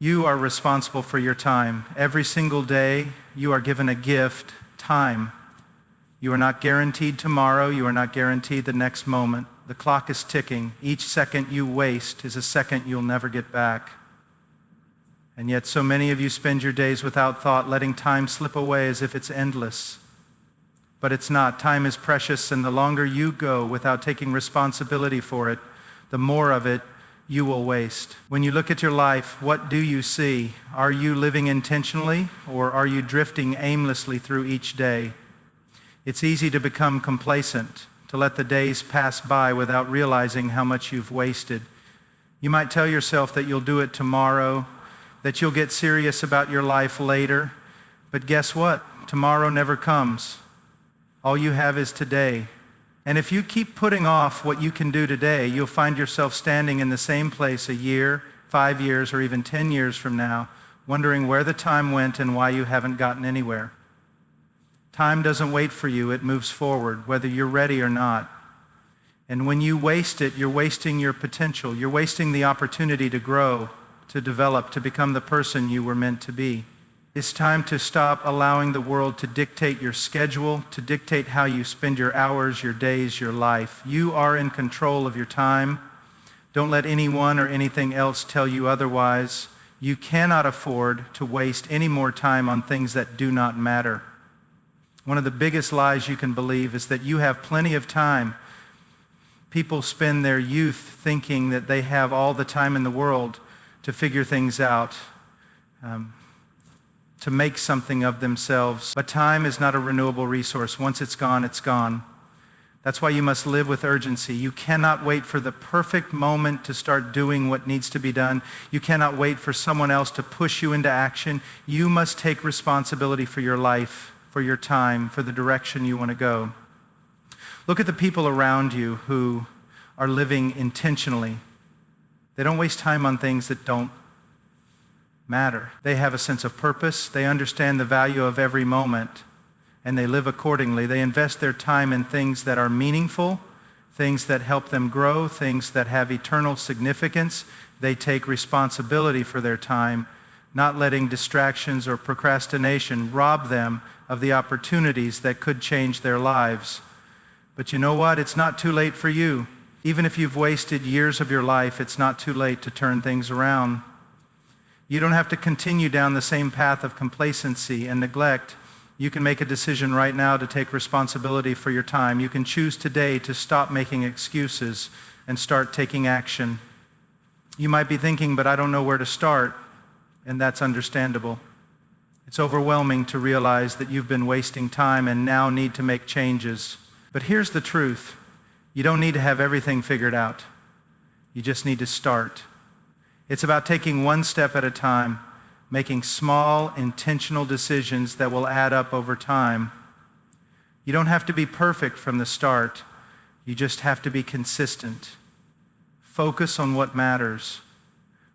You are responsible for your time. Every single day, you are given a gift, time. You are not guaranteed tomorrow. You are not guaranteed the next moment. The clock is ticking. Each second you waste is a second you'll never get back. And yet so many of you spend your days without thought, letting time slip away as if it's endless. But it's not. Time is precious, and the longer you go without taking responsibility for it, the more of it you will waste. When you look at your life, what do you see? Are you living intentionally, or are you drifting aimlessly through each day? It's easy to become complacent, to let the days pass by without realizing how much you've wasted. You might tell yourself that you'll do it tomorrow, that you'll get serious about your life later, but guess what? Tomorrow never comes. All you have is today. And if you keep putting off what you can do today, you'll find yourself standing in the same place a year, 5 years, or even 10 years from now, wondering where the time went and why you haven't gotten anywhere. Time doesn't wait for you, it moves forward, whether you're ready or not. And when you waste it, you're wasting your potential. You're wasting the opportunity to grow, to develop, to become the person you were meant to be. It's time to stop allowing the world to dictate your schedule, to dictate how you spend your hours, your days, your life. You are in control of your time. Don't let anyone or anything else tell you otherwise. You cannot afford to waste any more time on things that do not matter. One of the biggest lies you can believe is that you have plenty of time. People spend their youth thinking that they have all the time in the world to figure things out, to make something of themselves. But time is not a renewable resource. Once it's gone, it's gone. That's why you must live with urgency. You cannot wait for the perfect moment to start doing what needs to be done. You cannot wait for someone else to push you into action. You must take responsibility for your life, for your time, for the direction you want to go. Look at the people around you who are living intentionally. They don't waste time on things that don't matter. They have a sense of purpose. They understand the value of every moment, and they live accordingly. They invest their time in things that are meaningful, things that help them grow, things that have eternal significance. They take responsibility for their time, not letting distractions or procrastination rob them of the opportunities that could change their lives. But you know what? It's not too late for you. Even if you've wasted years of your life, it's not too late to turn things around. You don't have to continue down the same path of complacency and neglect. You can make a decision right now to take responsibility for your time. You can choose today to stop making excuses and start taking action. You might be thinking, but I don't know where to start, and that's understandable. It's overwhelming to realize that you've been wasting time and now need to make changes. But here's the truth. You don't need to have everything figured out. You just need to start. It's about taking one step at a time, making small, intentional decisions that will add up over time. You don't have to be perfect from the start. You just have to be consistent. Focus on what matters.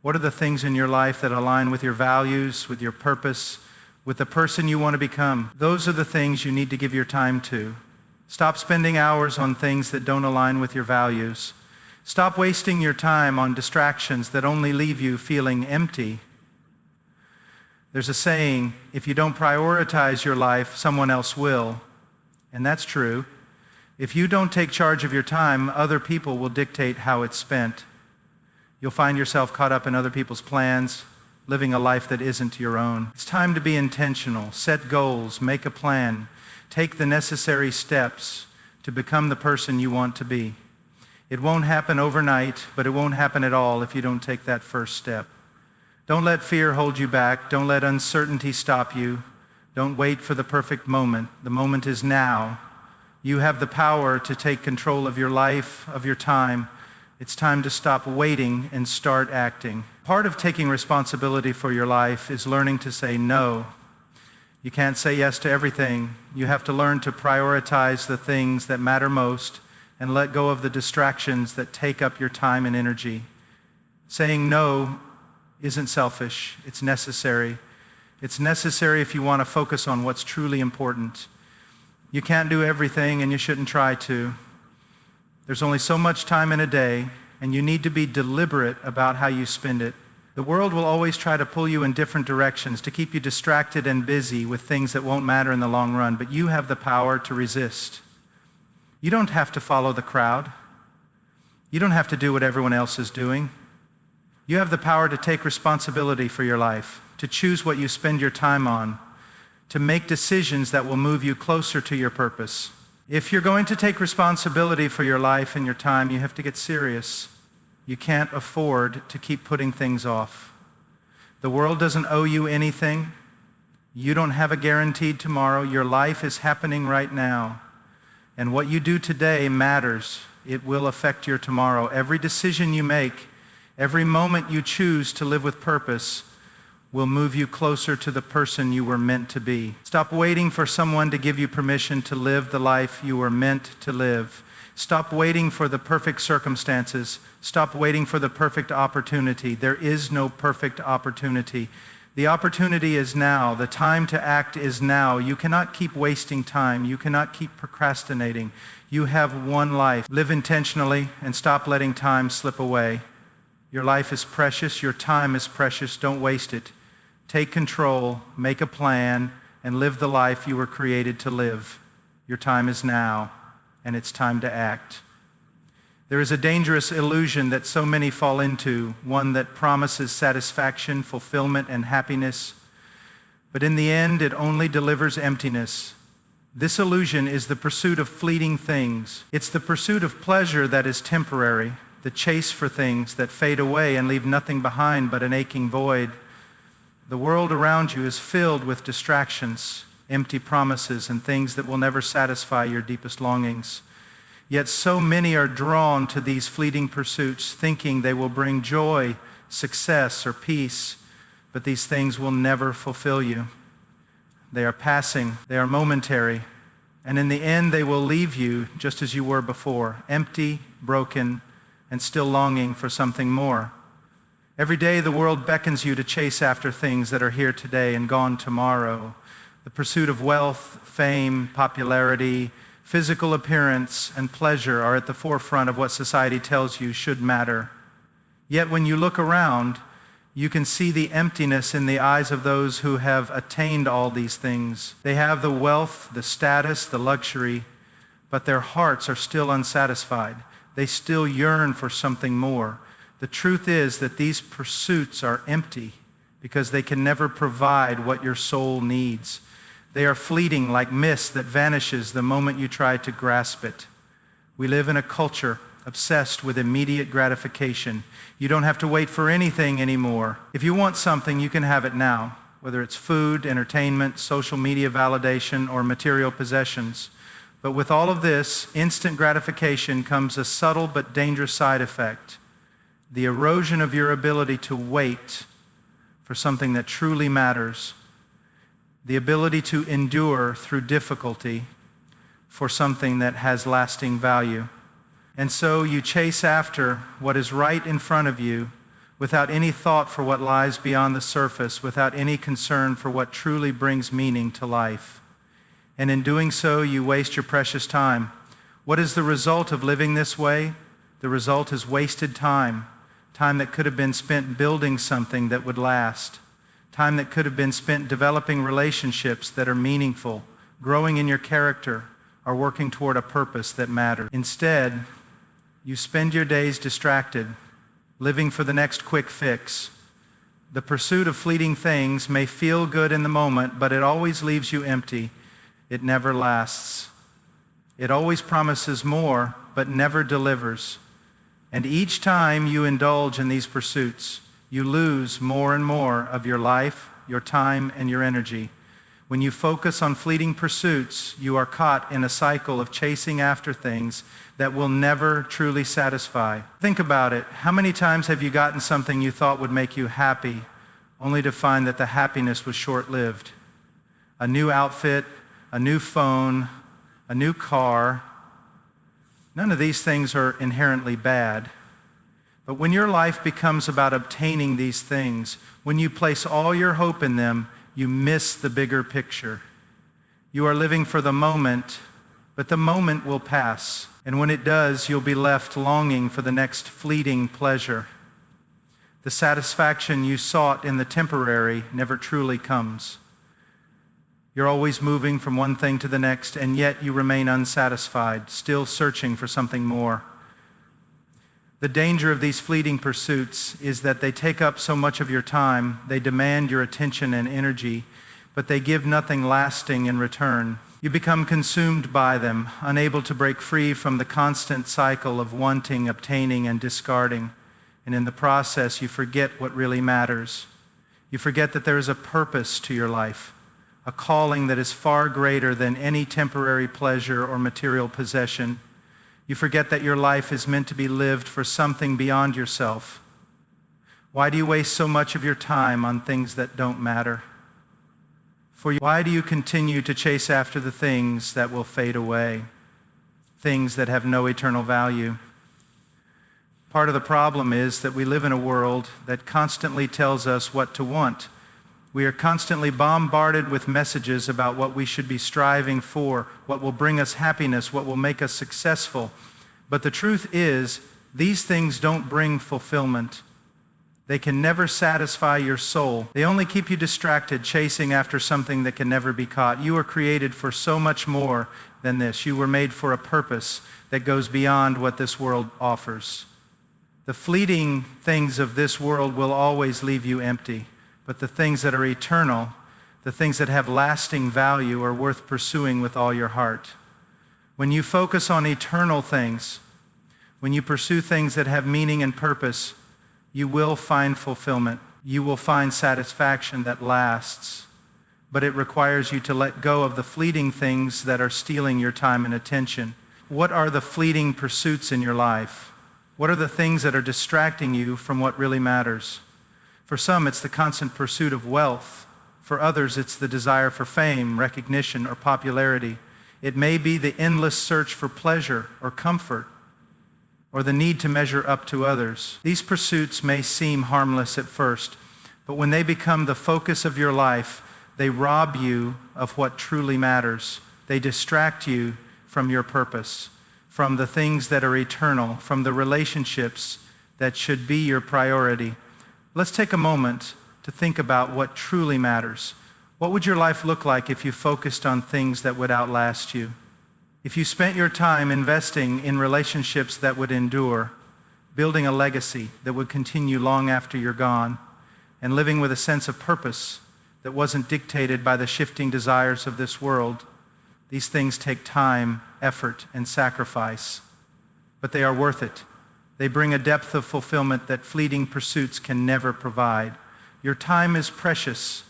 What are the things in your life that align with your values, with your purpose, with the person you want to become? Those are the things you need to give your time to. Stop spending hours on things that don't align with your values. Stop wasting your time on distractions that only leave you feeling empty. There's a saying, if you don't prioritize your life, someone else will. And that's true. If you don't take charge of your time, other people will dictate how it's spent. You'll find yourself caught up in other people's plans, living a life that isn't your own. It's time to be intentional, set goals, make a plan. Take the necessary steps to become the person you want to be. It won't happen overnight, but it won't happen at all if you don't take that first step. Don't let fear hold you back. Don't let uncertainty stop you. Don't wait for the perfect moment. The moment is now. You have the power to take control of your life, of your time. It's time to stop waiting and start acting. Part of taking responsibility for your life is learning to say no. You can't say yes to everything. You have to learn to prioritize the things that matter most and let go of the distractions that take up your time and energy. Saying no isn't selfish, it's necessary. It's necessary if you want to focus on what's truly important. You can't do everything, and you shouldn't try to. There's only so much time in a day, and you need to be deliberate about how you spend it. The world will always try to pull you in different directions, to keep you distracted and busy with things that won't matter in the long run, but you have the power to resist. You don't have to follow the crowd. You don't have to do what everyone else is doing. You have the power to take responsibility for your life, to choose what you spend your time on, to make decisions that will move you closer to your purpose. If you're going to take responsibility for your life and your time, you have to get serious. You can't afford to keep putting things off. The world doesn't owe you anything. You don't have a guaranteed tomorrow. Your life is happening right now. And what you do today matters. It will affect your tomorrow. Every decision you make, every moment you choose to live with purpose will move you closer to the person you were meant to be. Stop waiting for someone to give you permission to live the life you were meant to live. Stop waiting for the perfect circumstances. Stop waiting for the perfect opportunity. There is no perfect opportunity. The opportunity is now. The time to act is now. You cannot keep wasting time. You cannot keep procrastinating. You have one life. Live intentionally and stop letting time slip away. Your life is precious. Your time is precious. Don't waste it. Take control, make a plan, and live the life you were created to live. Your time is now, and it's time to act. There is a dangerous illusion that so many fall into, one that promises satisfaction, fulfillment, and happiness. But in the end, it only delivers emptiness. This illusion is the pursuit of fleeting things. It's the pursuit of pleasure that is temporary, the chase for things that fade away and leave nothing behind but an aching void. The world around you is filled with distractions, empty promises, and things that will never satisfy your deepest longings. Yet so many are drawn to these fleeting pursuits, thinking they will bring joy, success, or peace, but these things will never fulfill you. They are passing, they are momentary, and in the end they will leave you just as you were before, empty, broken, and still longing for something more. Every day the world beckons you to chase after things that are here today and gone tomorrow. The pursuit of wealth, fame, popularity, physical appearance, and pleasure are at the forefront of what society tells you should matter. Yet when you look around, you can see the emptiness in the eyes of those who have attained all these things. They have the wealth, the status, the luxury, but their hearts are still unsatisfied. They still yearn for something more. The truth is that these pursuits are empty because they can never provide what your soul needs. They are fleeting like mist that vanishes the moment you try to grasp it. We live in a culture obsessed with immediate gratification. You don't have to wait for anything anymore. If you want something, you can have it now, whether it's food, entertainment, social media validation, or material possessions. But with all of this, instant gratification comes a subtle but dangerous side effect. The erosion of your ability to wait for something that truly matters. The ability to endure through difficulty for something that has lasting value. And so you chase after what is right in front of you without any thought for what lies beyond the surface, without any concern for what truly brings meaning to life. And in doing so, you waste your precious time. What is the result of living this way? The result is wasted time. Time that could have been spent building something that would last. Time that could have been spent developing relationships that are meaningful, growing in your character, or working toward a purpose that matters. Instead, you spend your days distracted, living for the next quick fix. The pursuit of fleeting things may feel good in the moment, but it always leaves you empty. It never lasts. It always promises more, but never delivers. And each time you indulge in these pursuits, you lose more and more of your life, your time, and your energy. When you focus on fleeting pursuits, you are caught in a cycle of chasing after things that will never truly satisfy. Think about it. How many times have you gotten something you thought would make you happy, only to find that the happiness was short-lived? A new outfit, a new phone, a new car. None of these things are inherently bad. But when your life becomes about obtaining these things, when you place all your hope in them, you miss the bigger picture. You are living for the moment, but the moment will pass. And when it does, you'll be left longing for the next fleeting pleasure. The satisfaction you sought in the temporary never truly comes. You're always moving from one thing to the next, and yet you remain unsatisfied, still searching for something more. The danger of these fleeting pursuits is that they take up so much of your time, they demand your attention and energy, but they give nothing lasting in return. You become consumed by them, unable to break free from the constant cycle of wanting, obtaining, and discarding. And in the process, you forget what really matters. You forget that there is a purpose to your life, a calling that is far greater than any temporary pleasure or material possession. You forget that your life is meant to be lived for something beyond yourself. Why do you waste so much of your time on things that don't matter? Why do you continue to chase after the things that will fade away, things that have no eternal value? Part of the problem is that we live in a world that constantly tells us what to want. We are constantly bombarded with messages about what we should be striving for, what will bring us happiness, what will make us successful. But the truth is, these things don't bring fulfillment. They can never satisfy your soul. They only keep you distracted, chasing after something that can never be caught. You were created for so much more than this. You were made for a purpose that goes beyond what this world offers. The fleeting things of this world will always leave you empty, but the things that are eternal, the things that have lasting value, are worth pursuing with all your heart. When you focus on eternal things, when you pursue things that have meaning and purpose, you will find fulfillment. You will find satisfaction that lasts, but it requires you to let go of the fleeting things that are stealing your time and attention. What are the fleeting pursuits in your life? What are the things that are distracting you from what really matters? For some, it's the constant pursuit of wealth. For others, it's the desire for fame, recognition, or popularity. It may be the endless search for pleasure or comfort, or the need to measure up to others. These pursuits may seem harmless at first, but when they become the focus of your life, they rob you of what truly matters. They distract you from your purpose, from the things that are eternal, from the relationships that should be your priority. Let's take a moment to think about what truly matters. What would your life look like if you focused on things that would outlast you? If you spent your time investing in relationships that would endure, building a legacy that would continue long after you're gone, and living with a sense of purpose that wasn't dictated by the shifting desires of this world, these things take time, effort, and sacrifice, but they are worth it. They bring a depth of fulfillment that fleeting pursuits can never provide. Your time is precious.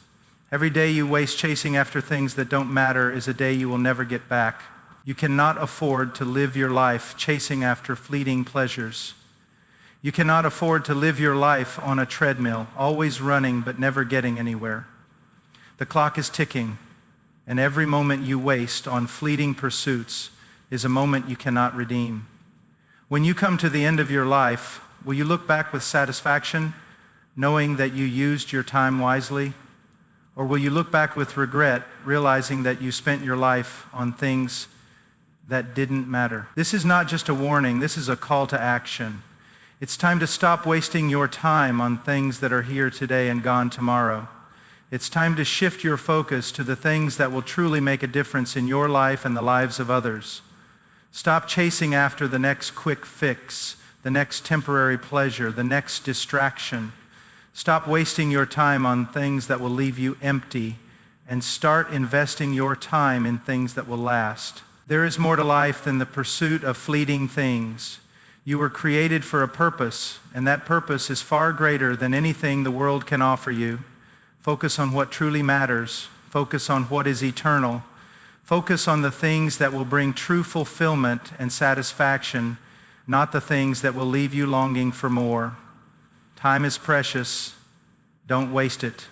Every day you waste chasing after things that don't matter is a day you will never get back. You cannot afford to live your life chasing after fleeting pleasures. You cannot afford to live your life on a treadmill, always running but never getting anywhere. The clock is ticking, and every moment you waste on fleeting pursuits is a moment you cannot redeem. When you come to the end of your life, will you look back with satisfaction, knowing that you used your time wisely? Or will you look back with regret, realizing that you spent your life on things that didn't matter? This is not just a warning, this is a call to action. It's time to stop wasting your time on things that are here today and gone tomorrow. It's time to shift your focus to the things that will truly make a difference in your life and the lives of others. Stop chasing after the next quick fix, the next temporary pleasure, the next distraction. Stop wasting your time on things that will leave you empty, and start investing your time in things that will last. There is more to life than the pursuit of fleeting things. You were created for a purpose, and that purpose is far greater than anything the world can offer you. Focus on what truly matters. Focus on what is eternal. Focus on the things that will bring true fulfillment and satisfaction, not the things that will leave you longing for more. Time is precious. Don't waste it.